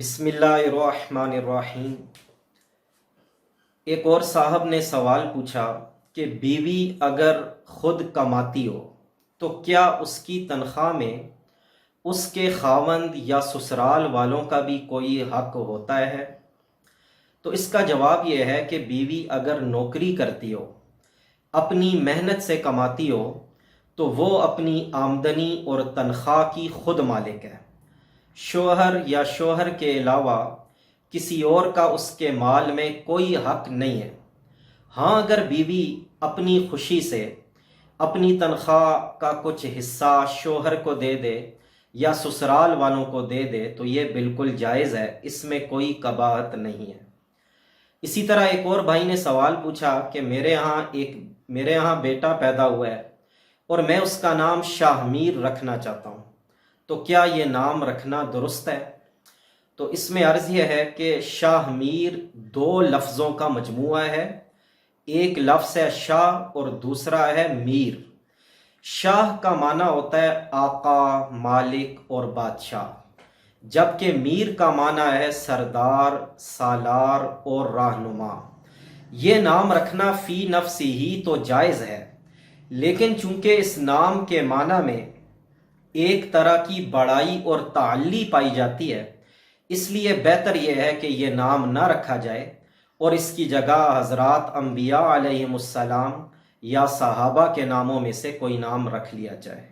بسم اللہ الرحمن الرحیم۔ ایک اور صاحب نے سوال پوچھا کہ بیوی اگر خود کماتی ہو تو کیا اس کی تنخواہ میں اس کے خاوند یا سسرال والوں کا بھی کوئی حق ہوتا ہے؟ تو اس کا جواب یہ ہے کہ بیوی اگر نوکری کرتی ہو، اپنی محنت سے کماتی ہو، تو وہ اپنی آمدنی اور تنخواہ کی خود مالک ہے۔ شوہر یا شوہر کے علاوہ کسی اور کا اس کے مال میں کوئی حق نہیں ہے۔ ہاں، اگر بیوی اپنی خوشی سے اپنی تنخواہ کا کچھ حصہ شوہر کو دے دے یا سسرال والوں کو دے دے تو یہ بالکل جائز ہے، اس میں کوئی قباحت نہیں ہے۔ اسی طرح ایک اور بھائی نے سوال پوچھا کہ میرے ہاں بیٹا پیدا ہوا ہے اور میں اس کا نام شاہ میر رکھنا چاہتا ہوں، تو کیا یہ نام رکھنا درست ہے؟ تو اس میں عرض یہ ہے کہ شاہ میر دو لفظوں کا مجموعہ ہے، ایک لفظ ہے شاہ اور دوسرا ہے میر۔ شاہ کا معنی ہوتا ہے آقا، مالک اور بادشاہ، جبکہ میر کا معنی ہے سردار، سالار اور رہنما۔ یہ نام رکھنا فی نفسی ہی تو جائز ہے، لیکن چونکہ اس نام کے معنی میں ایک طرح کی بڑائی اور تعلی پائی جاتی ہے، اس لیے بہتر یہ ہے کہ یہ نام نہ رکھا جائے اور اس کی جگہ حضرات انبیاء علیہم السلام یا صحابہ کے ناموں میں سے کوئی نام رکھ لیا جائے۔